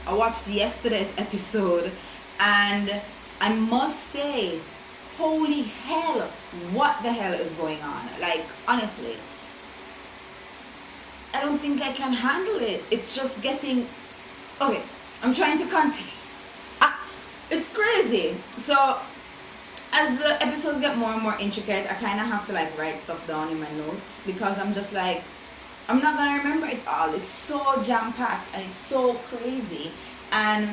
I watched yesterday's episode and I must say, holy hell, what the hell is going on? Like, honestly, I don't think I can handle it. It's just getting. Okay, I'm trying to continue. It's crazy. So, as the episodes get more and more intricate, I kind of have to like write stuff down in my notes because I'm just like, I'm not gonna remember it all. It's so jam packed and it's so crazy, and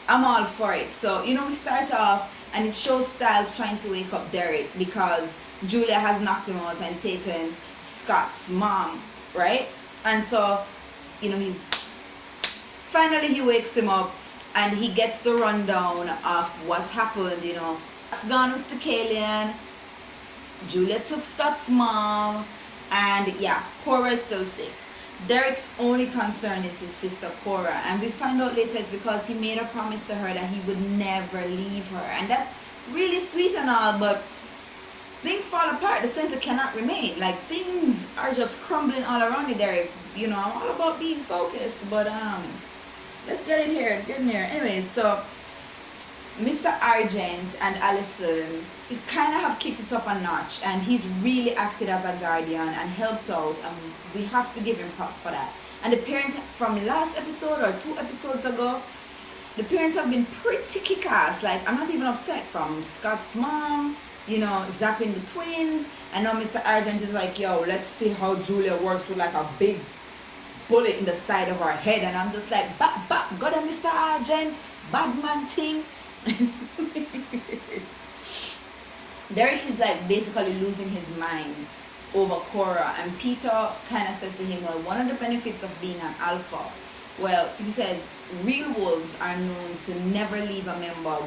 I'm all for it. So we start off and it shows Styles trying to wake up Derek because Julia has knocked him out and taken Scott's mom, right? And so he's finally he wakes him up and he gets the rundown of what's happened. It's gone with the Kalian. Julia took Scott's mom, and yeah, Cora is still sick. Derek's only concern is his sister Cora, and we find out later it's because he made a promise to her that he would never leave her, and that's really sweet and all, but things fall apart. The center cannot remain. Like, things are just crumbling all around you, Derek. I'm all about being focused, but let's get in here. Anyways, so Mr. Argent and Allison kind of have kicked it up a notch, and he's really acted as a guardian and helped out, and we have to give him props for that. And the parents from last episode or 2 episodes ago, the parents have been pretty kick-ass. Like, I'm not even upset. From Scott's mom, zapping the twins, and now Mr. Argent is like, yo, let's see how Julia works with like a big bullet in the side of her head, and I'm just like, got him, Mr. Argent, bad man thing. Derek is like basically losing his mind over Cora, and Peter kind of says to him, well, one of the benefits of being an alpha, well, he says real wolves are known to never leave a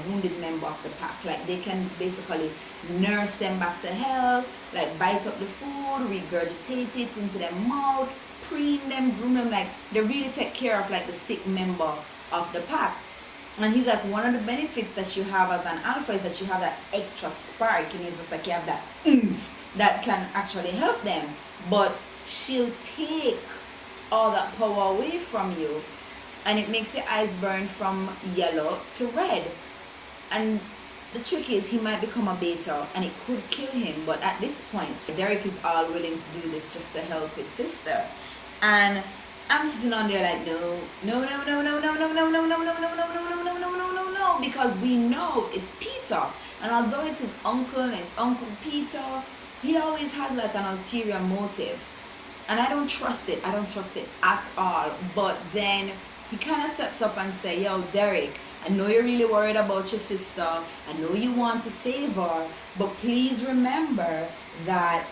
wounded member of the pack. Like, they can basically nurse them back to health, like bite up the food, regurgitate it into their mouth, preen them, groom them. Like, they really take care of like the sick member of the pack. And he's like, one of the benefits that you have as an alpha is that you have that extra spark, and it's just like you have that oomph that can actually help them. But she'll take all that power away from you, and it makes your eyes burn from yellow to red. And the trick is, he might become a beta and it could kill him. But at this point, Derek is all willing to do this just to help his sister. And I'm sitting on there like, no, because we know it's Peter, and although it's his uncle and it's Uncle Peter, he always has like an ulterior motive, and I don't trust it at all. But then he kind of steps up and say, yo, Derek, I know you're really worried about your sister, I know you want to save her, but please remember that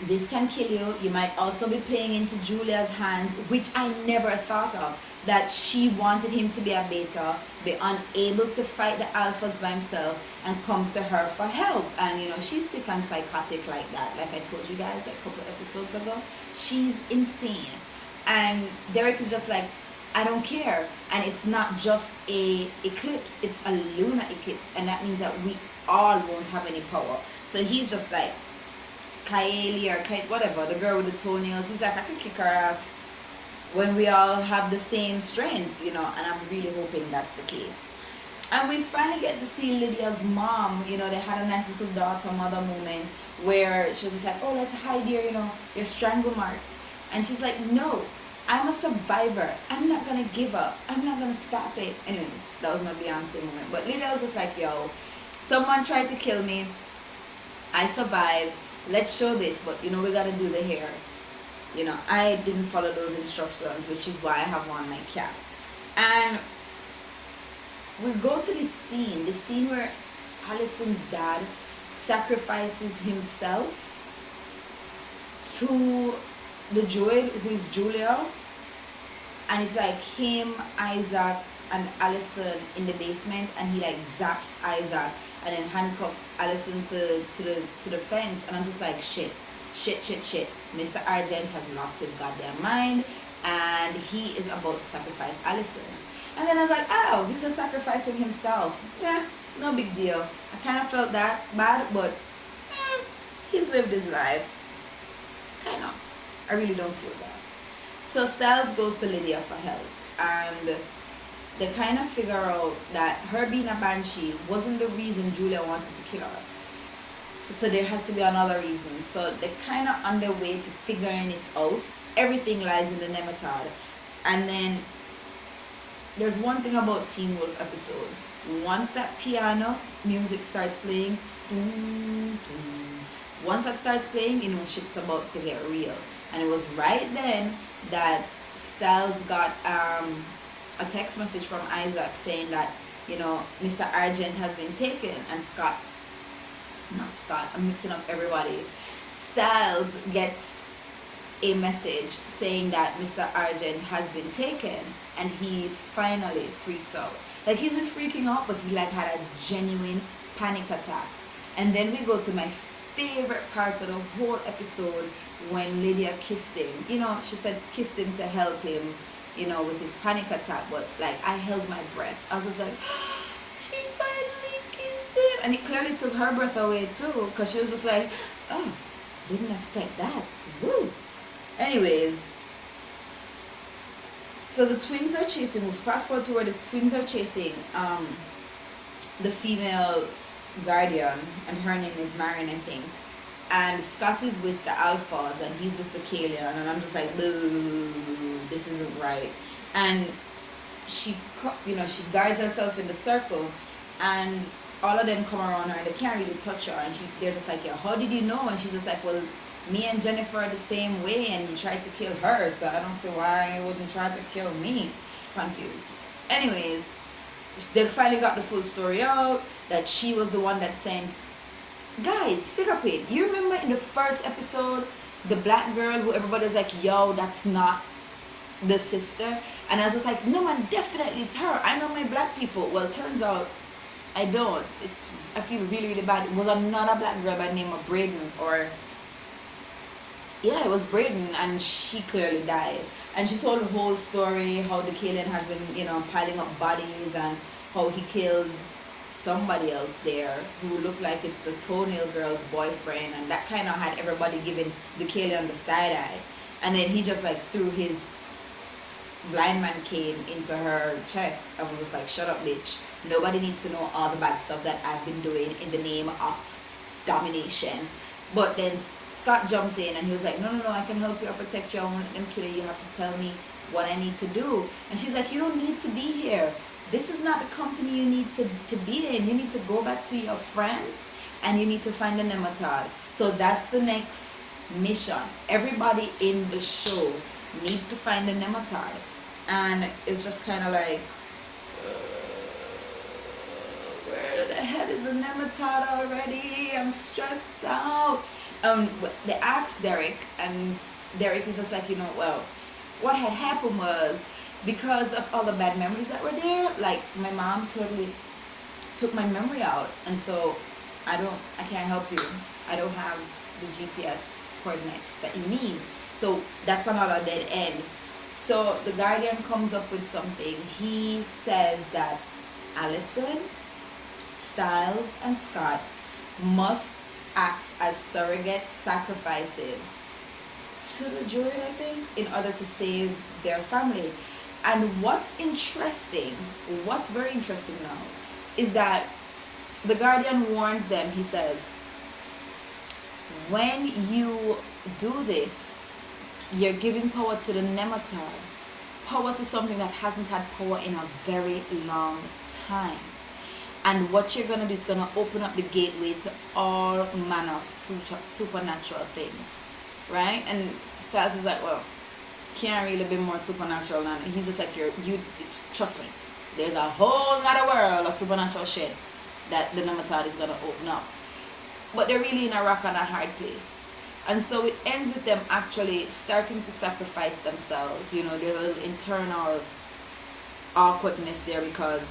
this can kill you. You might also be playing into Julia's hands, which I never thought of, that she wanted him to be a beta, be unable to fight the alphas by himself, and come to her for help. And she's sick and psychotic like that. Like I told you guys like a couple episodes ago, she's insane. And Derek is just like, I don't care. And it's not just a eclipse, it's a lunar eclipse, and that means that we all won't have any power. So he's just like, Kylie or Kate, whatever, the girl with the toenails, he's like, I can kick her ass when we all have the same strength, and I'm really hoping that's the case. And we finally get to see Lydia's mom. They had a nice little daughter-mother moment where she was just like, oh, let's hide your strangle marks. And she's like, no, I'm a survivor. I'm not going to give up. I'm not going to stop it. Anyways, that was my Beyonce moment. But Lydia was just like, yo, someone tried to kill me. I survived. Let's show this, but we gotta do the hair. I didn't follow those instructions, which is why I have on my cap. And we go to this scene where Allison's dad sacrifices himself to the druid, who is Julia, and it's like him, Isaac, and Allison in the basement, and he like zaps Isaac and then handcuffs Allison to the fence, and I'm just like, shit. Mr. Argent has lost his goddamn mind, and he is about to sacrifice Allison. And then I was like, oh, he's just sacrificing himself. Yeah, no big deal. I kind of felt that bad, but he's lived his life. Kind of. I really don't feel bad. So Styles goes to Lydia for help, and they kind of figure out that her being a banshee wasn't the reason Julia wanted to kill her. So there has to be another reason. So they're kind of on their way to figuring it out. Everything lies in the nematode. And then there's one thing about Teen Wolf episodes. Once that piano music starts playing, once that starts playing, you know shit's about to get real. And it was right then that Styles got a text message from Isaac saying that, you know, Mr. Argent has been taken, and not Scott, I'm mixing up everybody. Styles gets a message saying that Mr. Argent has been taken, and he finally freaks out. Like, he's been freaking out, but he like had a genuine panic attack. And then we go to my favorite part of the whole episode, when Lydia kissed him. You know, she said kissed him to help him, you know, with his panic attack, but like I held my breath. I was just like, she finally kissed him, and it clearly took her breath away too, because she was just like, oh, didn't expect that. Woo. Anyways, so the twins are chasing. We'll fast forward to where the twins are chasing the female guardian, and her name is Marion, I think. And Scott is with the alphas, and he's with the Kalian, and I'm just like, boo, this isn't right. And she, you know, she guides herself in the circle, and all of them come around her, and they can't really touch her, and they're just like, yeah, how did you know? And she's just like, well, me and Jennifer are the same way, and you tried to kill her, so I don't see why you wouldn't try to kill me. Confused. Anyways, they finally got the full story out, that she was the one that sent. Guys, stick up it. You remember in the first episode, the black girl who everybody's like, yo, that's not the sister? And I was just like, no man, definitely it's her. I know my black people. Well, it turns out I don't. I feel really, really bad. It was another black girl by the name of Braden, or yeah, it was Braden, and she clearly died. And she told the whole story, how the Kalian has been, you know, piling up bodies, and how he killed somebody else there who looked like it's the Toenail Girl's boyfriend, and that kind of had everybody giving the Kalian the side eye. And then he just like threw his blind man cane into her chest and was just like, shut up bitch, nobody needs to know all the bad stuff that I've been doing in the name of domination. But then Scott jumped in, and he was like, no, I can help you, I'll protect you, I won't let them kill you, you have to tell me what I need to do. And she's like, you don't need to be here. This is not the company you need to be in. You need to go back to your friends, and you need to find the nematode. So that's the next mission. Everybody in the show needs to find the nematode. And it's just kind of like, where the hell is the nematode already? I'm stressed out. They asked Derek, and Derek is just like, you know, well, what had happened was, because of all the bad memories that were there, like my mom totally took my memory out, and so I can't help you. I don't have the GPS coordinates that you need. So that's another dead end. So the Guardian comes up with something. He says that Allison, Styles, and Scott must act as surrogate sacrifices to the jury, I think, in order to save their family. And what's very interesting now, is that the Guardian warns them. He says, when you do this, you're giving power to the nematode, power to something that hasn't had power in a very long time. And what you're going to do is going to open up the gateway to all manner of supernatural things, right? And Styles is like, well, can't really be more supernatural than. He's just like, you trust me, there's a whole other world of supernatural shit that the nematode is going to open up. But they're really in a rock and a hard place. And so it ends with them actually starting to sacrifice themselves. You know, there's a little internal awkwardness there, because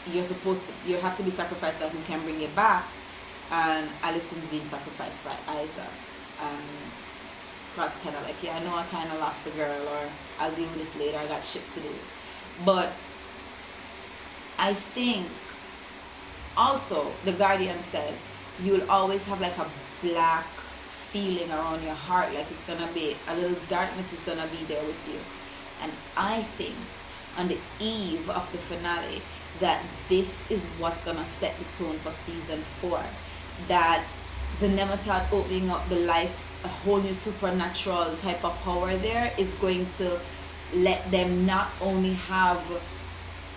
you have to be sacrificed by who can bring it back. And Allison's being sacrificed by Isaac. Scott's kind of like, yeah, I know I kind of lost the girl, or I'll deal with this later, I got shit to do. But I think also the Guardian says you'll always have like a black feeling around your heart, like it's gonna be a little darkness is gonna be there with you. And I think on the eve of the finale that this is what's gonna set the tone for season 4. That the Nematode opening up the life, a whole new supernatural type of power there, is going to let them not only have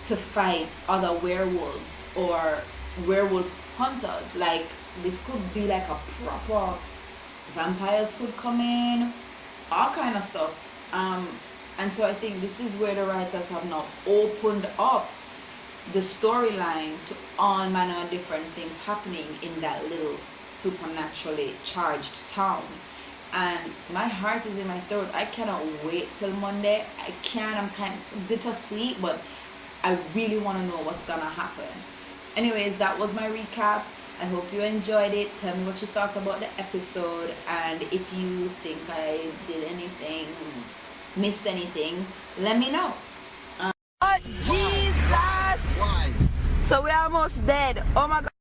to fight other werewolves or werewolf hunters, like this could be like a proper vampires could come in, all kind of stuff. And so I think this is where the writers have now opened up the storyline to all manner of different things happening in that little supernaturally charged town. And my heart is in my throat. I cannot wait till Monday. I'm kind of bittersweet, but I really want to know what's gonna happen. Anyways, that was my recap. I hope you enjoyed it. Tell me what you thought about the episode, and if you think I did anything, missed anything, let me know. Oh Jesus! So we're almost dead. Oh my God.